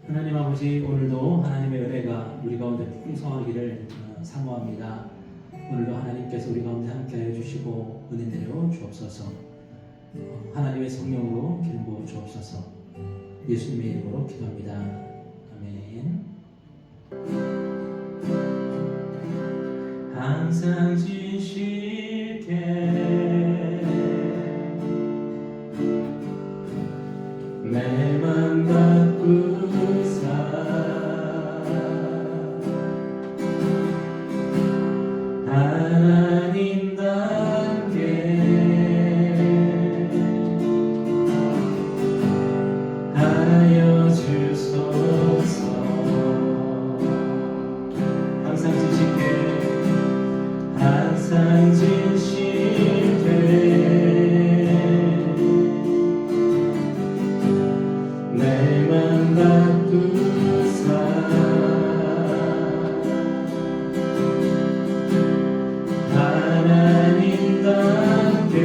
하나님 아버지, 오늘도 하나님의 은혜가 우리 가운데 풍성하기를 사모합니다. 오늘도 하나님께서 우리 가운데 함께하여 주시고 은혜 내려 주옵소서. 하나님의 성령으로 기름 부어 주옵소서. 예수님의 이름으로 기도합니다. 아멘. 항상 지실게 내 맘 바꾸사 하나님답게 하여 주소서. 항상 지실게 항상 진실되 내 맘 바꾸사 하나님답게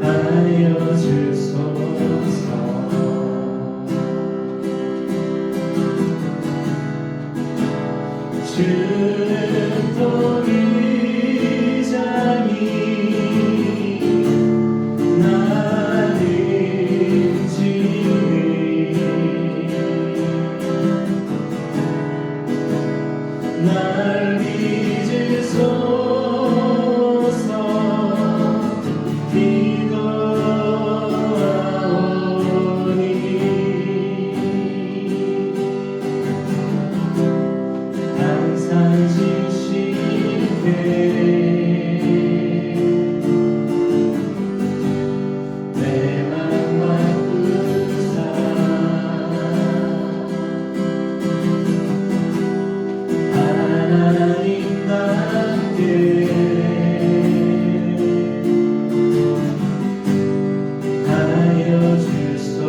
하여 주소서. 주는 도리자니 나를 지니 날 잊으소서. 기도하오니 항상 진실되 내 맘 바꾸사 하나님답게 하여 주소서.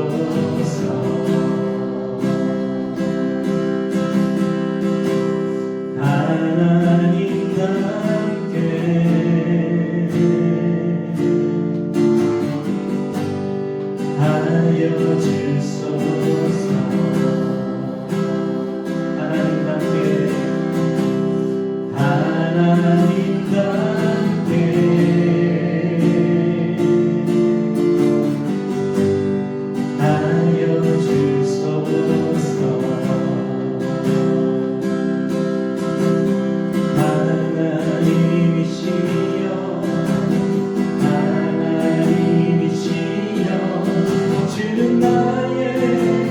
하나님답게 하여 주소서. 하나님답게 하나님답게 하여 주소서. 하나님이시여 하나님이시여 주는 나의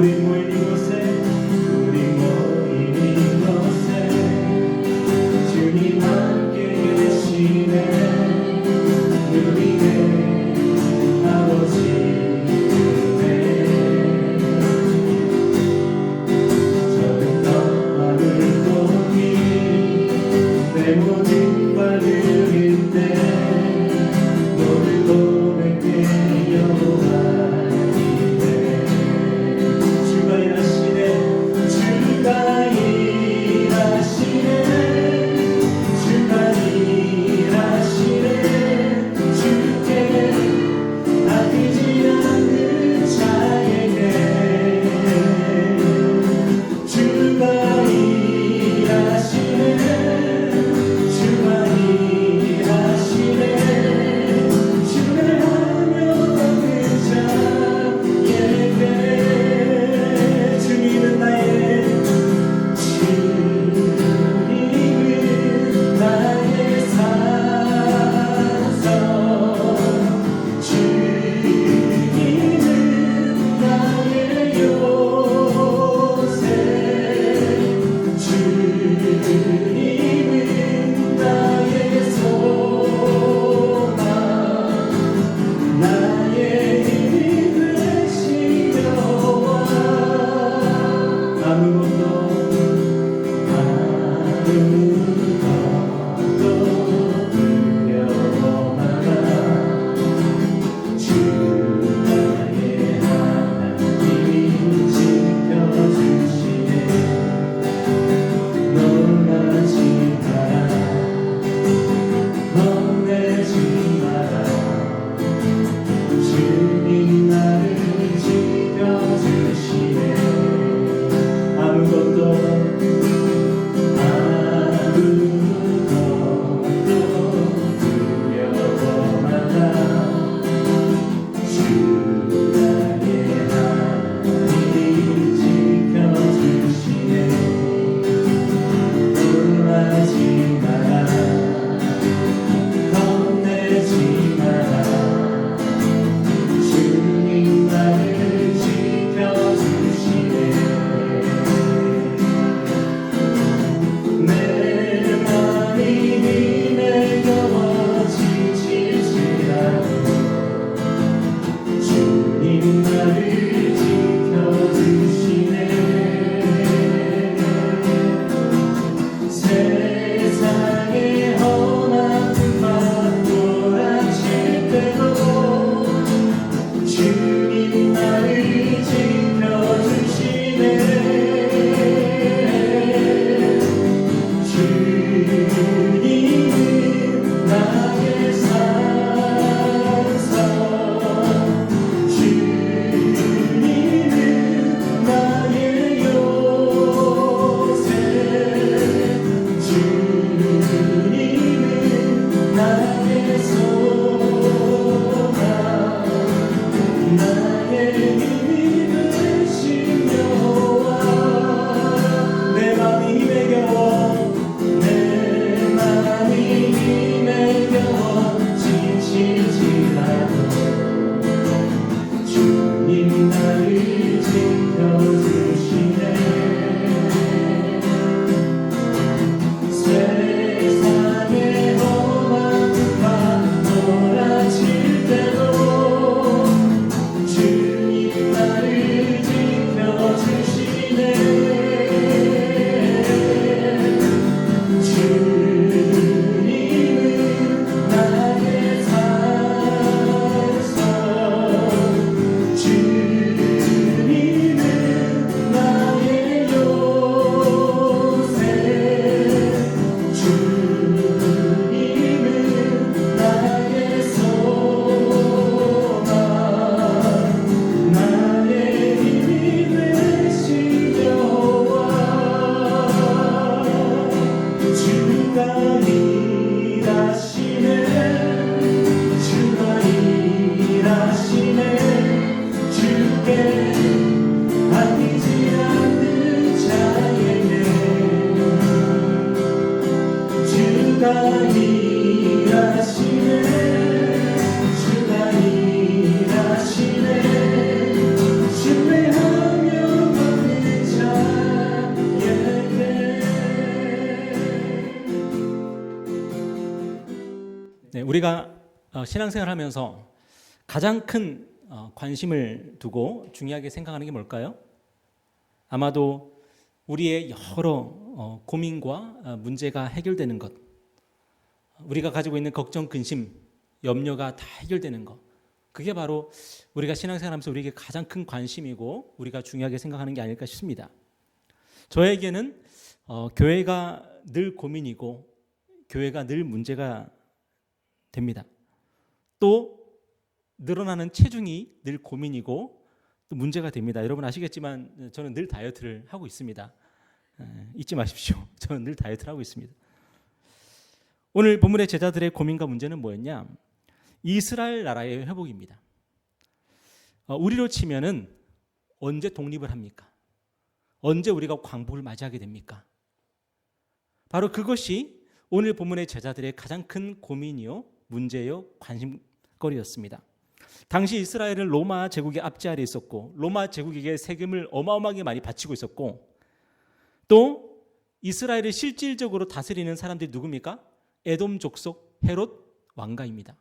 모인 이곳에 주님 함께 계시네. 누리네 아버지 은혜. 적은 너와 물고기 내 모든 발들일 때 너를 고백해 여호와이네. 주가 우리가 신앙생활 하면서 가장 큰 관심을 두고 중요하게 생각하는 게 뭘까요? 아마도 우리의 여러 고민과 문제가 해결되는 것, 우리가 가지고 있는 걱정, 근심, 염려가 다 해결되는 것, 그게 바로 우리가 신앙생활하면서 우리에게 가장 큰 관심이고 우리가 중요하게 생각하는 게 아닐까 싶습니다. 저에게는 교회가 늘 고민이고 교회가 늘 문제가 됩니다. 또 늘어나는 체중이 늘 고민이고 또 문제가 됩니다. 여러분 아시겠지만 저는 늘 다이어트를 하고 있습니다. 잊지 마십시오. 저는 늘 다이어트를 하고 있습니다. 오늘 본문의 제자들의 고민과 문제는 뭐였냐? 이스라엘 나라의 회복입니다. 우리로 치면은 언제 독립을 합니까? 언제 우리가 광복을 맞이하게 됩니까? 바로 그것이 오늘 본문의 제자들의 가장 큰 고민이요, 문제요, 관심거리였습니다. 당시 이스라엘은 로마 제국의 압제 아래 있었고 로마 제국에게 세금을 어마어마하게 많이 바치고 있었고 또 이스라엘을 실질적으로 다스리는 사람들이 누굽니까? 에돔 족속 헤롯 왕가입니다.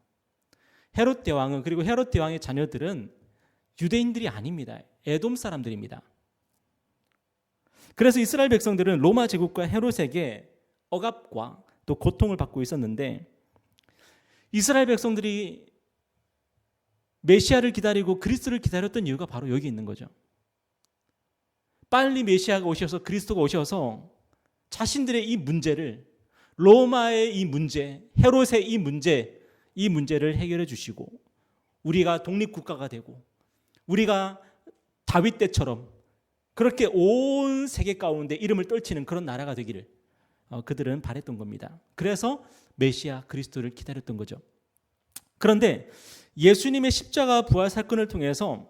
헤롯 대왕은, 그리고 헤롯 대왕의 자녀들은 유대인들이 아닙니다. 에돔 사람들입니다. 그래서 이스라엘 백성들은 로마 제국과 헤롯에게 억압과 또 고통을 받고 있었는데 이스라엘 백성들이 메시아를 기다리고 그리스도를 기다렸던 이유가 바로 여기 있는 거죠. 빨리 메시아가 오셔서 그리스도가 오셔서 자신들의 이 문제를, 로마의 이 문제, 헤롯의 이 문제를 해결해 주시고 우리가 독립국가가 되고 우리가 다윗 때처럼 그렇게 온 세계 가운데 이름을 떨치는 그런 나라가 되기를 그들은 바랬던 겁니다. 그래서 메시아 그리스도를 기다렸던 거죠. 그런데 예수님의 십자가 부활 사건을 통해서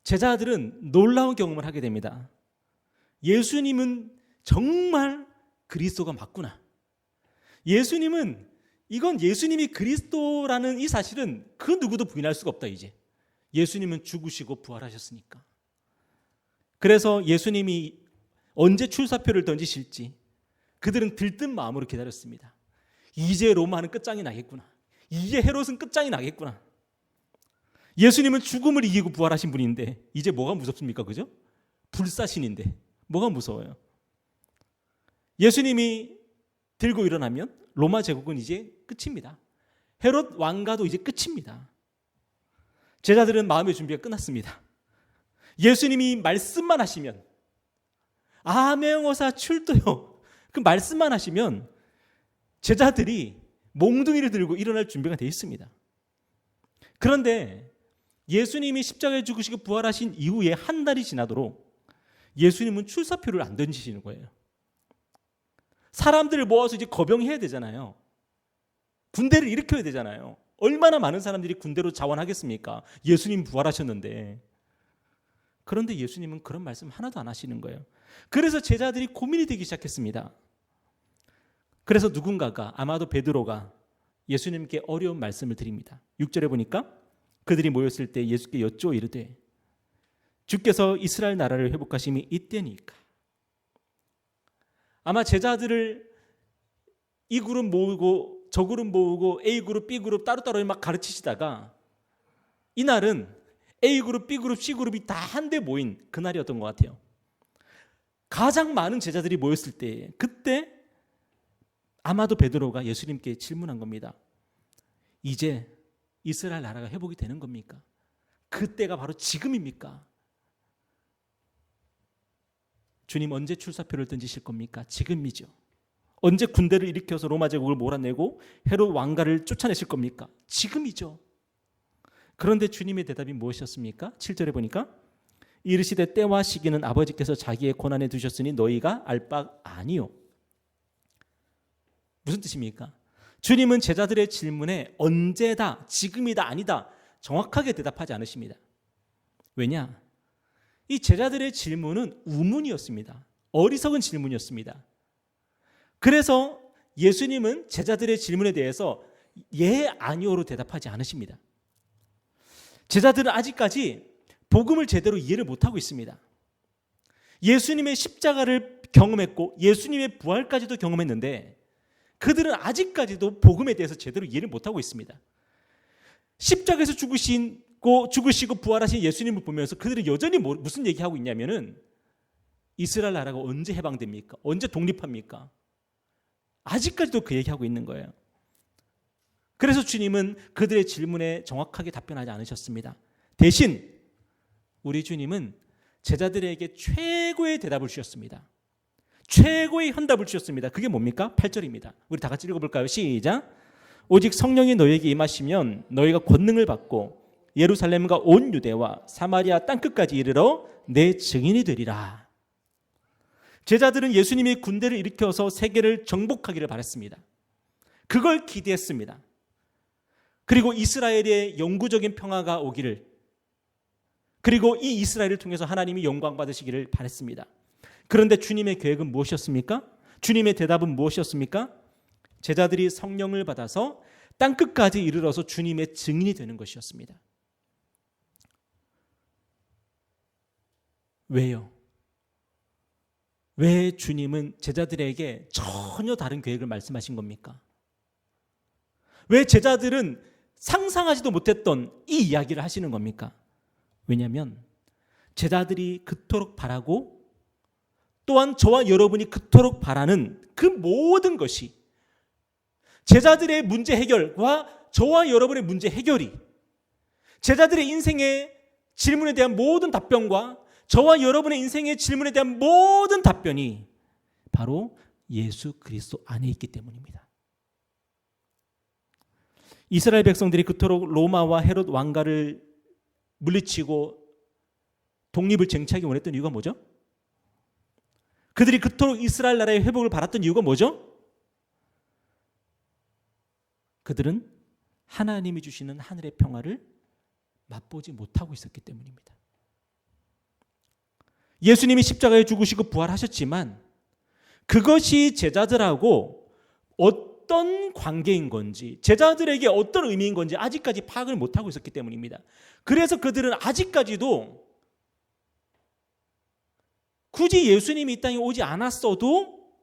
제자들은 놀라운 경험을 하게 됩니다. 예수님은 정말 그리스도가 맞구나. 이건 예수님이 그리스도라는 이 사실은 그 누구도 부인할 수가 없다. 이제 예수님은 죽으시고 부활하셨으니까. 그래서 예수님이 언제 출사표를 던지실지 그들은 들뜬 마음으로 기다렸습니다. 이제 로마는 끝장이 나겠구나. 이제 헤롯은 끝장이 나겠구나. 예수님은 죽음을 이기고 부활하신 분인데 이제 뭐가 무섭습니까? 그죠? 불사신인데 뭐가 무서워요? 예수님이 들고 일어나면 로마 제국은 이제 끝입니다. 헤롯 왕가도 이제 끝입니다. 제자들은 마음의 준비가 끝났습니다. 예수님이 말씀만 하시면, 아메오사 출도요, 그 말씀만 하시면 제자들이 몽둥이를 들고 일어날 준비가 되어 있습니다. 그런데 예수님이 십자가에 죽으시고 부활하신 이후에 한 달이 지나도록 예수님은 출사표를 안 던지시는 거예요. 사람들을 모아서 이제 거병해야 되잖아요. 군대를 일으켜야 되잖아요. 얼마나 많은 사람들이 군대로 자원하겠습니까? 예수님 부활하셨는데. 그런데 예수님은 그런 말씀 하나도 안 하시는 거예요. 그래서 제자들이 고민이 되기 시작했습니다. 그래서 누군가가, 아마도 베드로가 예수님께 어려운 말씀을 드립니다. 6절에 보니까 그들이 모였을 때 예수께 여쭈어 이르되 주께서 이스라엘 나라를 회복하심이 이때니까. 아마 제자들을 이 그룹 모으고 저 그룹 모으고 A 그룹, B 그룹 따로따로 막 가르치시다가 이날은 A 그룹, B 그룹, C 그룹이 다 한데 모인 그날이었던 것 같아요. 가장 많은 제자들이 모였을 때 그때 아마도 베드로가 예수님께 질문한 겁니다. 이제 이스라엘 나라가 회복이 되는 겁니까? 그때가 바로 지금입니까? 주님 언제 출사표를 던지실 겁니까? 지금이죠. 언제 군대를 일으켜서 로마 제국을 몰아내고 헤롯 왕가를 쫓아내실 겁니까? 지금이죠. 그런데 주님의 대답이 무엇이었습니까? 7절에 보니까 이르시되 때와 시기는 아버지께서 자기의 권한에 두셨으니 너희가 알 바 아니요. 무슨 뜻입니까? 주님은 제자들의 질문에 언제다, 지금이다, 아니다 정확하게 대답하지 않으십니다. 왜냐? 이 제자들의 질문은 우문이었습니다. 어리석은 질문이었습니다. 그래서 예수님은 제자들의 질문에 대해서 예, 아니오로 대답하지 않으십니다. 제자들은 아직까지 복음을 제대로 이해를 못하고 있습니다. 예수님의 십자가를 경험했고 예수님의 부활까지도 경험했는데 그들은 아직까지도 복음에 대해서 제대로 이해를 못하고 있습니다. 십자가에서 죽으시고 부활하신 예수님을 보면서 그들은 여전히 무슨 얘기하고 있냐면은 이스라엘 나라가 언제 해방됩니까? 언제 독립합니까? 아직까지도 그 얘기하고 있는 거예요. 그래서 주님은 그들의 질문에 정확하게 답변하지 않으셨습니다. 대신 우리 주님은 제자들에게 최고의 대답을 주셨습니다. 최고의 현답을 주셨습니다. 그게 뭡니까? 8절입니다. 우리 다 같이 읽어볼까요? 시작. 오직 성령이 너에게 임하시면 너희가 권능을 받고 예루살렘과 온 유대와 사마리아 땅끝까지 이르러 내 증인이 되리라. 제자들은 예수님이 군대를 일으켜서 세계를 정복하기를 바랐습니다. 그걸 기대했습니다. 그리고 이스라엘의 영구적인 평화가 오기를, 그리고 이 이스라엘을 통해서 하나님이 영광 받으시기를 바랐습니다. 그런데 주님의 계획은 무엇이었습니까? 주님의 대답은 무엇이었습니까? 제자들이 성령을 받아서 땅끝까지 이르러서 주님의 증인이 되는 것이었습니다. 왜요? 왜 주님은 제자들에게 전혀 다른 계획을 말씀하신 겁니까? 왜 제자들은 상상하지도 못했던 이 이야기를 하시는 겁니까? 왜냐하면 제자들이 그토록 바라고 또한 저와 여러분이 그토록 바라는 그 모든 것이, 제자들의 문제 해결과 저와 여러분의 문제 해결이, 제자들의 인생의 질문에 대한 모든 답변과 저와 여러분의 인생의 질문에 대한 모든 답변이 바로 예수 그리스도 안에 있기 때문입니다. 이스라엘 백성들이 그토록 로마와 헤롯 왕가를 물리치고 독립을 쟁취하기 원했던 이유가 뭐죠? 그들이 그토록 이스라엘 나라의 회복을 바랐던 이유가 뭐죠? 그들은 하나님이 주시는 하늘의 평화를 맛보지 못하고 있었기 때문입니다. 예수님이 십자가에 죽으시고 부활하셨지만 그것이 제자들하고 어떤 관계인 건지, 제자들에게 어떤 의미인 건지 아직까지 파악을 못하고 있었기 때문입니다. 그래서 그들은 아직까지도 굳이 예수님이 이 땅에 오지 않았어도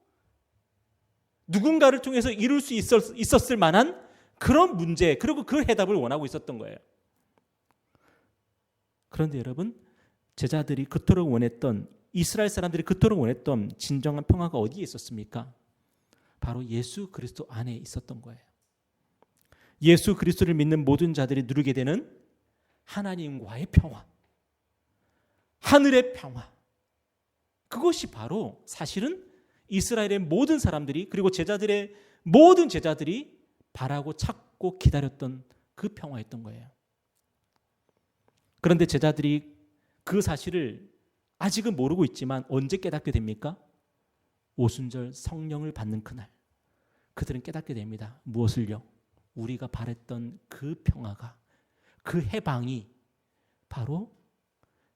누군가를 통해서 이룰 수 있었을 만한 그런 문제, 그리고 그 해답을 원하고 있었던 거예요. 그런데 여러분, 제자들이 그토록 원했던, 이스라엘 사람들이 그토록 원했던 진정한 평화가 어디에 있었습니까? 바로 예수 그리스도 안에 있었던 거예요. 예수 그리스도를 믿는 모든 자들이 누리게 되는 하나님과의 평화, 하늘의 평화, 그것이 바로 사실은 이스라엘의 모든 사람들이, 그리고 제자들의 모든 제자들이 바라고 찾고 기다렸던 그 평화였던 거예요. 그런데 제자들이 그 사실을 아직은 모르고 있지만 언제 깨닫게 됩니까? 오순절 성령을 받는 그날 그들은 깨닫게 됩니다. 무엇을요? 우리가 바랬던 그 평화가, 그 해방이 바로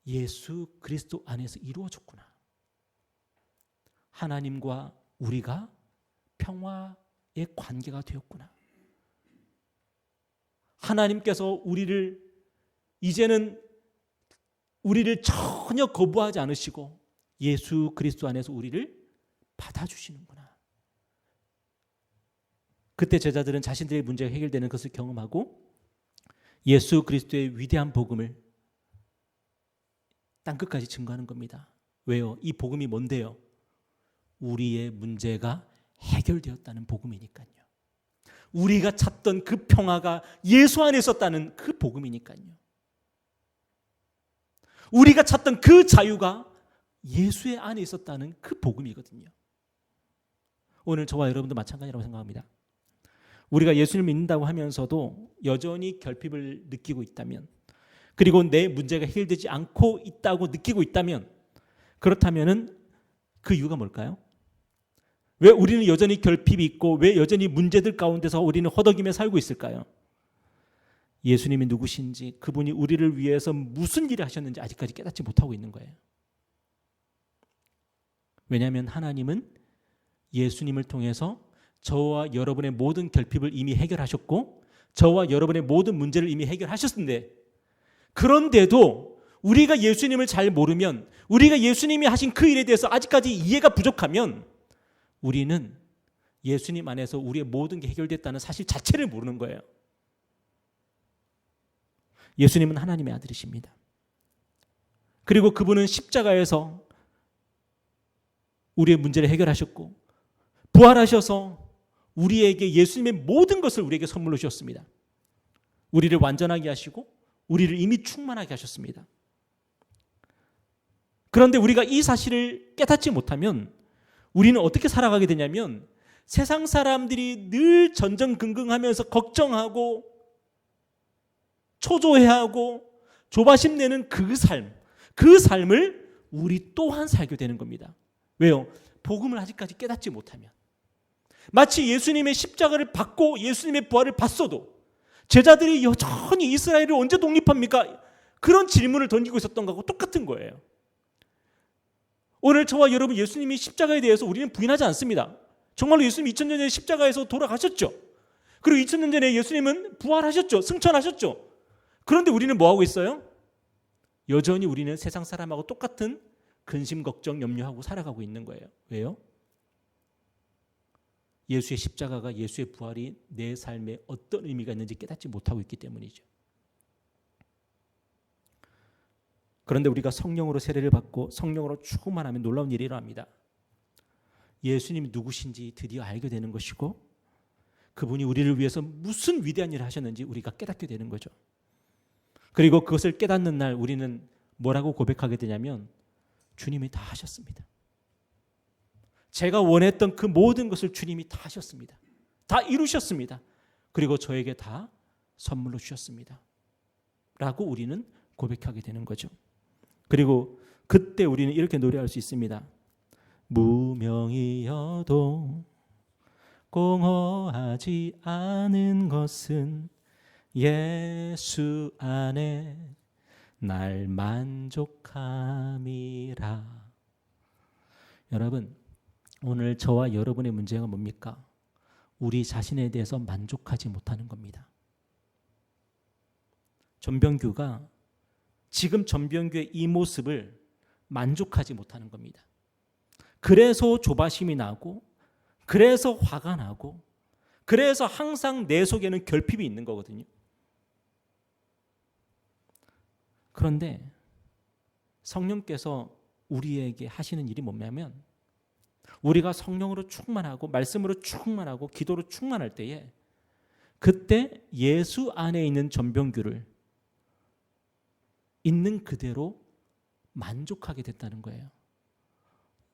예수 그리스도 안에서 이루어졌구나. 하나님과 우리가 평화의 관계가 되었구나. 하나님께서 이제는 우리를 전혀 거부하지 않으시고 예수 그리스도 안에서 우리를 받아주시는구나. 그때 제자들은 자신들의 문제가 해결되는 것을 경험하고 예수 그리스도의 위대한 복음을 땅끝까지 증거하는 겁니다. 왜요? 이 복음이 뭔데요? 우리의 문제가 해결되었다는 복음이니까요. 우리가 찾던 그 평화가 예수 안에 있었다는 그 복음이니까요. 우리가 찾던 그 자유가 예수의 안에 있었다는 그 복음이거든요. 오늘 저와 여러분도 마찬가지라고 생각합니다. 우리가 예수를 믿는다고 하면서도 여전히 결핍을 느끼고 있다면, 그리고 내 문제가 해결되지 않고 있다고 느끼고 있다면, 그렇다면 그 이유가 뭘까요? 왜 우리는 여전히 결핍이 있고 왜 여전히 문제들 가운데서 우리는 허덕이며 살고 있을까요? 예수님이 누구신지, 그분이 우리를 위해서 무슨 일을 하셨는지 아직까지 깨닫지 못하고 있는 거예요. 왜냐하면 하나님은 예수님을 통해서 저와 여러분의 모든 결핍을 이미 해결하셨고 저와 여러분의 모든 문제를 이미 해결하셨는데, 그런데도 우리가 예수님을 잘 모르면, 우리가 예수님이 하신 그 일에 대해서 아직까지 이해가 부족하면 우리는 예수님 안에서 우리의 모든 게 해결됐다는 사실 자체를 모르는 거예요. 예수님은 하나님의 아들이십니다. 그리고 그분은 십자가에서 우리의 문제를 해결하셨고 부활하셔서 우리에게 예수님의 모든 것을 우리에게 선물로 주셨습니다. 우리를 완전하게 하시고 우리를 이미 충만하게 하셨습니다. 그런데 우리가 이 사실을 깨닫지 못하면 우리는 어떻게 살아가게 되냐면 세상 사람들이 늘 전전긍긍하면서 걱정하고 초조해하고 조바심 내는 그 삶을 우리 또한 살게 되는 겁니다. 왜요? 복음을 아직까지 깨닫지 못하면. 마치 예수님의 십자가를 받고 예수님의 부활을 봤어도 제자들이 여전히 이스라엘을 언제 독립합니까? 그런 질문을 던지고 있었던 거하고 똑같은 거예요. 오늘 저와 여러분 예수님이 십자가에 대해서 우리는 부인하지 않습니다. 정말로 예수님이 2000년 전에 십자가에서 돌아가셨죠. 그리고 2000년 전에 예수님은 부활하셨죠. 승천하셨죠. 그런데 우리는 뭐하고 있어요? 여전히 우리는 세상 사람하고 똑같은 근심, 걱정, 염려하고 살아가고 있는 거예요. 왜요? 예수의 십자가가, 예수의 부활이 내 삶에 어떤 의미가 있는지 깨닫지 못하고 있기 때문이죠. 그런데 우리가 성령으로 세례를 받고 성령으로 충만하면 놀라운 일이 일어납니다. 예수님이 누구신지 드디어 알게 되는 것이고 그분이 우리를 위해서 무슨 위대한 일을 하셨는지 우리가 깨닫게 되는 거죠. 그리고 그것을 깨닫는 날 우리는 뭐라고 고백하게 되냐면 주님이 다 하셨습니다. 제가 원했던 그 모든 것을 주님이 다 하셨습니다. 다 이루셨습니다. 그리고 저에게 다 선물로 주셨습니다. 라고 우리는 고백하게 되는 거죠. 그리고 그때 우리는 이렇게 노래할 수 있습니다. 무명이어도 공허하지 않은 것은 예수 안에 날 만족함이라. 여러분, 오늘 저와 여러분의 문제가 뭡니까? 우리 자신에 대해서 만족하지 못하는 겁니다. 전병규가 지금 전병규의 이 모습을 만족하지 못하는 겁니다. 그래서 조바심이 나고, 그래서 화가 나고, 그래서 항상 내 속에는 결핍이 있는 거거든요. 그런데 성령께서 우리에게 하시는 일이 뭐냐면 우리가 성령으로 충만하고 말씀으로 충만하고 기도로 충만할 때에 그때 예수 안에 있는 전병규를 있는 그대로 만족하게 됐다는 거예요.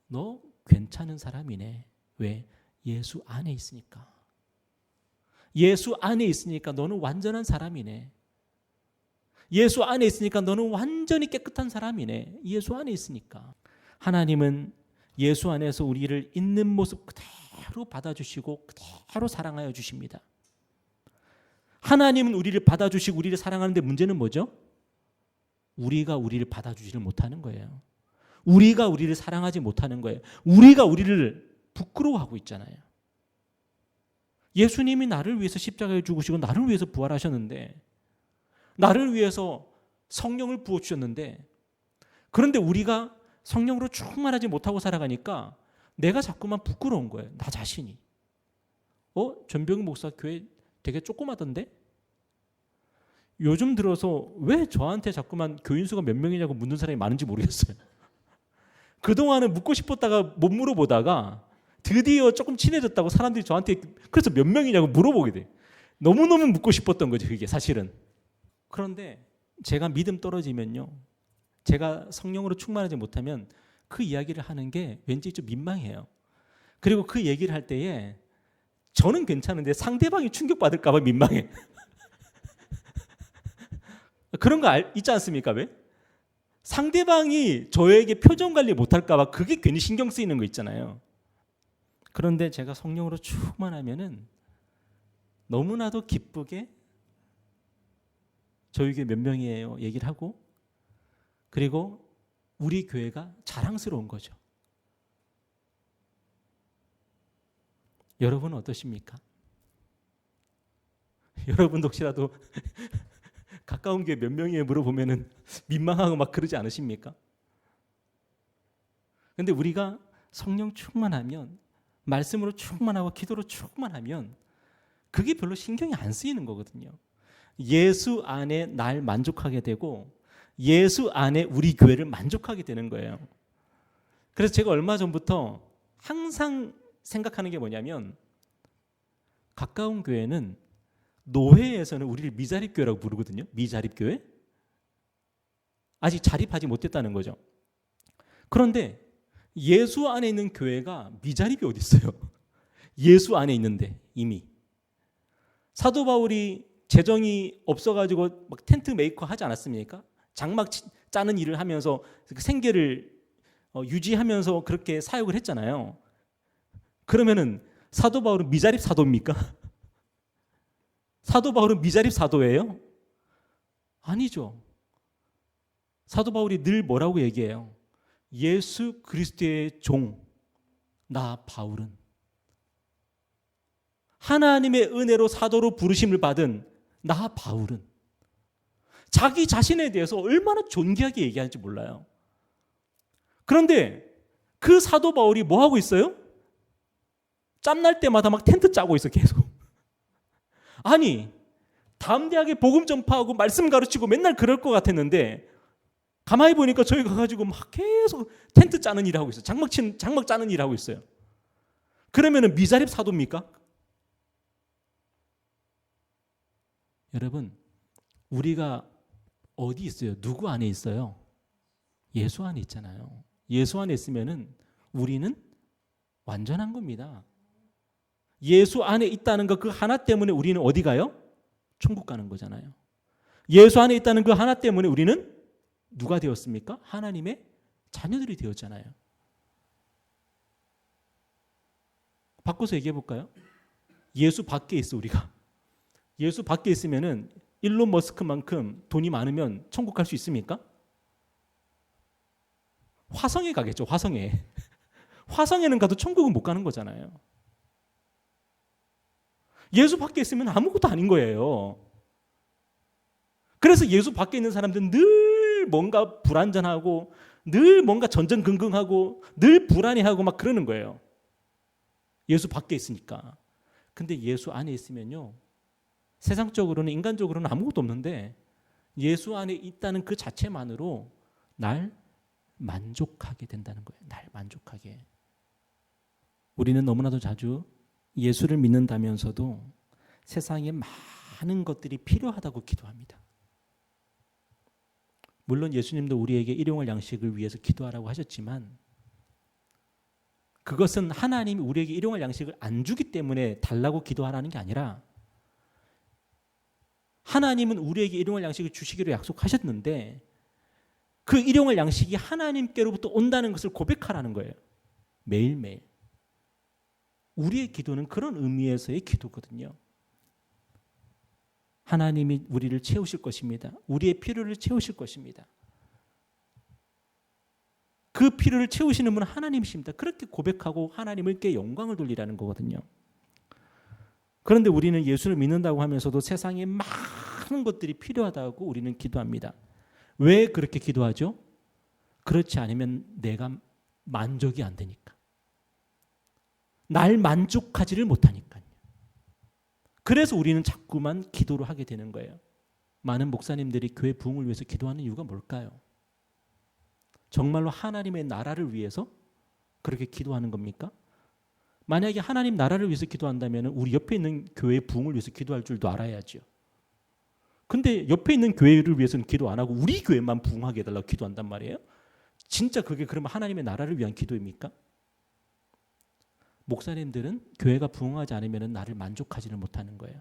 너 괜찮은 사람이네. 왜? 예수 안에 있으니까. 예수 안에 있으니까 너는 완전한 사람이네. 예수 안에 있으니까 너는 완전히 깨끗한 사람이네. 예수 안에 있으니까. 하나님은 예수 안에서 우리를 있는 모습 그대로 받아주시고 그대로 사랑하여 주십니다. 하나님은 우리를 받아주시고 우리를 사랑하는데 문제는 뭐죠? 우리가 우리를 받아주지를 못하는 거예요. 우리가 우리를 사랑하지 못하는 거예요. 우리가 우리를 부끄러워하고 있잖아요. 예수님이 나를 위해서 십자가에 죽으시고 나를 위해서 부활하셨는데 나를 위해서 성령을 부어주셨는데 그런데 우리가 성령으로 충만하지 못하고 살아가니까 내가 자꾸만 부끄러운 거예요. 나 자신이. 전병규 목사 교회 되게 조그마던데? 요즘 들어서 왜 저한테 자꾸만 교인 수가 몇 명이냐고 묻는 사람이 많은지 모르겠어요. 그동안은 묻고 싶었다가 못 물어보다가 드디어 조금 친해졌다고 사람들이 저한테 그래서 몇 명이냐고 물어보게 돼. 너무너무 묻고 싶었던 거죠. 그게 사실은. 그런데 제가 믿음 떨어지면요. 제가 성령으로 충만하지 못하면 그 이야기를 하는 게 왠지 좀 민망해요. 그리고 그 얘기를 할 때에 저는 괜찮은데 상대방이 충격받을까 봐 민망해. 그런 거 있지 않습니까? 왜? 상대방이 저에게 표정 관리 못할까 봐 그게 괜히 신경 쓰이는 거 있잖아요. 그런데 제가 성령으로 충만하면은 너무나도 기쁘게 저희 교회 몇 명이에요 얘기를 하고 그리고 우리 교회가 자랑스러운 거죠. 여러분은 어떠십니까? 여러분도 혹시라도 가까운 교회 몇 명이에요 물어보면은 민망하고 막 그러지 않으십니까? 근데 우리가 성령 충만하면 말씀으로 충만하고 기도로 충만하면 그게 별로 신경이 안 쓰이는 거거든요. 예수 안에 날 만족하게 되고 예수 안에 우리 교회를 만족하게 되는 거예요. 그래서 제가 얼마 전부터 항상 생각하는 게 뭐냐면 가까운 교회는 노회에서는 우리를 미자립교회라고 부르거든요. 미자립교회. 아직 자립하지 못했다는 거죠. 그런데 예수 안에 있는 교회가 미자립이 어디 있어요? 예수 안에 있는데 이미. 사도 바울이 재정이 없어가지고 막 텐트 메이커 하지 않았습니까? 장막 짜는 일을 하면서 생계를 유지하면서 그렇게 사역을 했잖아요. 그러면은 사도 바울은 미자립 사도입니까? 사도 바울은 미자립 사도예요? 아니죠. 사도 바울이 늘 뭐라고 얘기해요? 예수 그리스도의 종, 나 바울은 하나님의 은혜로 사도로 부르심을 받은 나 바울은 자기 자신에 대해서 얼마나 존귀하게 얘기하는지 몰라요. 그런데 그 사도 바울이 뭐 하고 있어요? 짬날 때마다 막 텐트 짜고 있어 계속. 아니 담대하게 복음 전파하고 말씀 가르치고 맨날 그럴 것 같았는데 가만히 보니까 저희 가가지고 막 계속 텐트 짜는 일을 하고 있어요. 장막 짜는 일을 하고 있어요. 그러면은 미자립 사도입니까? 여러분 우리가 어디 있어요? 누구 안에 있어요? 예수 안에 있잖아요. 예수 안에 있으면은 우리는 완전한 겁니다. 예수 안에 있다는 것 그 하나 때문에 우리는 어디 가요? 천국 가는 거잖아요. 예수 안에 있다는 그 하나 때문에 우리는 누가 되었습니까? 하나님의 자녀들이 되었잖아요. 바꿔서 얘기해 볼까요? 예수 밖에 있어 우리가. 예수 밖에 있으면은 일론 머스크만큼 돈이 많으면 천국 갈 수 있습니까? 화성에 가겠죠. 화성에. 화성에는 가도 천국은 못 가는 거잖아요. 예수 밖에 있으면 아무것도 아닌 거예요. 그래서 예수 밖에 있는 사람들은 늘 뭔가 불안전하고 늘 뭔가 전전긍긍하고 늘 불안해하고 막 그러는 거예요. 예수 밖에 있으니까. 근데 예수 안에 있으면요. 세상적으로는 인간적으로는 아무것도 없는데 예수 안에 있다는 그 자체만으로 날 만족하게 된다는 거예요. 날 만족하게. 우리는 너무나도 자주 예수를 믿는다면서도 세상에 많은 것들이 필요하다고 기도합니다. 물론 예수님도 우리에게 일용할 양식을 위해서 기도하라고 하셨지만 그것은 하나님이 우리에게 일용할 양식을 안 주기 때문에 달라고 기도하라는 게 아니라 하나님은 우리에게 일용할 양식을 주시기로 약속하셨는데 그 일용할 양식이 하나님께로부터 온다는 것을 고백하라는 거예요. 매일매일. 우리의 기도는 그런 의미에서의 기도거든요. 하나님이 우리를 채우실 것입니다. 우리의 필요를 채우실 것입니다. 그 필요를 채우시는 분은 하나님이십니다. 그렇게 고백하고 하나님께 영광을 돌리라는 거거든요. 그런데 우리는 예수를 믿는다고 하면서도 세상에 많은 것들이 필요하다고 우리는 기도합니다. 왜 그렇게 기도하죠? 그렇지 않으면 내가 만족이 안 되니까. 날 만족하지를 못하니까요. 그래서 우리는 자꾸만 기도를 하게 되는 거예요. 많은 목사님들이 교회 부흥을 위해서 기도하는 이유가 뭘까요? 정말로 하나님의 나라를 위해서 그렇게 기도하는 겁니까? 만약에 하나님 나라를 위해서 기도한다면 우리 옆에 있는 교회의 부흥을 위해서 기도할 줄도 알아야죠. 근데 옆에 있는 교회를 위해서는 기도 안 하고 우리 교회만 부흥하게 해달라고 기도한단 말이에요? 진짜 그게 그러면 하나님의 나라를 위한 기도입니까? 목사님들은 교회가 부흥하지 않으면 나를 만족하지를 못하는 거예요.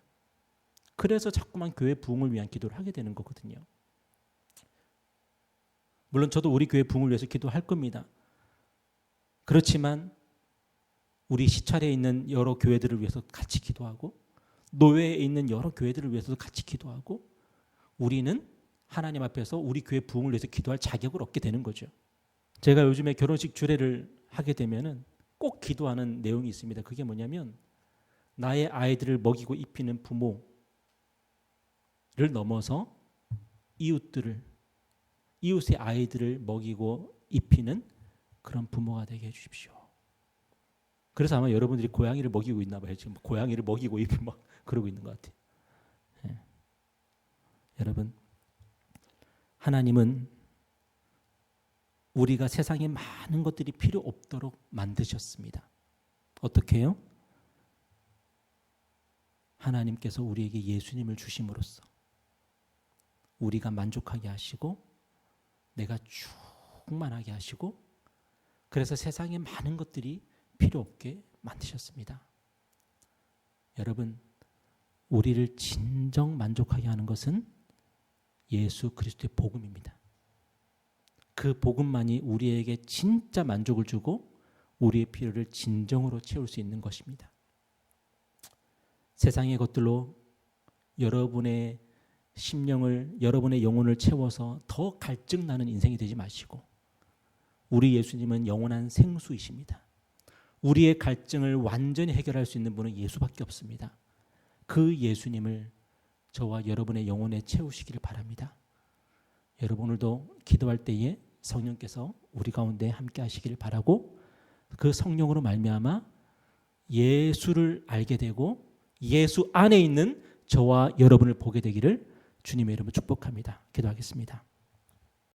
그래서 자꾸만 교회 부흥을 위한 기도를 하게 되는 거거든요. 물론 저도 우리 교회 부흥을 위해서 기도할 겁니다. 그렇지만 우리 시찰에 있는 여러 교회들을 위해서 같이 기도하고 노회에 있는 여러 교회들을 위해서도 같이 기도하고 우리는 하나님 앞에서 우리 교회 부흥을 위해서 기도할 자격을 얻게 되는 거죠. 제가 요즘에 결혼식 주례를 하게 되면은 꼭 기도하는 내용이 있습니다. 그게 뭐냐면 나의 아이들을 먹이고 입히는 부모를 넘어서 이웃의 아이들을 먹이고 입히는 그런 부모가 되게 해주십시오. 그래서 아마 여러분들이 고양이를 먹이고 있나 봐요. 지금 고양이를 먹이고 입을 막 그러고 있는 것 같아요. 예. 여러분, 하나님은 우리가 세상에 많은 것들이 필요 없도록 만드셨습니다. 어떻게 해요? 하나님께서 우리에게 예수님을 주심으로써 우리가 만족하게 하시고 내가 충만하게 하시고 그래서 세상에 많은 것들이 필요 없게 만드셨습니다. 여러분, 우리를 진정 만족하게 하는 것은 예수 그리스도의 복음입니다. 그 복음만이 우리에게 진짜 만족을 주고 우리의 필요를 진정으로 채울 수 있는 것입니다. 세상의 것들로 여러분의 심령을, 여러분의 영혼을 채워서 더 갈증나는 인생이 되지 마시고 우리 예수님은 영원한 생수이십니다. 우리의 갈증을 완전히 해결할 수 있는 분은 예수밖에 없습니다. 그 예수님을 저와 여러분의 영혼에 채우시기를 바랍니다. 여러분 오늘도 기도할 때에 성령께서 우리 가운데 함께 하시기를 바라고 그 성령으로 말미암아 예수를 알게 되고 예수 안에 있는 저와 여러분을 보게 되기를 주님의 이름으로 축복합니다. 기도하겠습니다.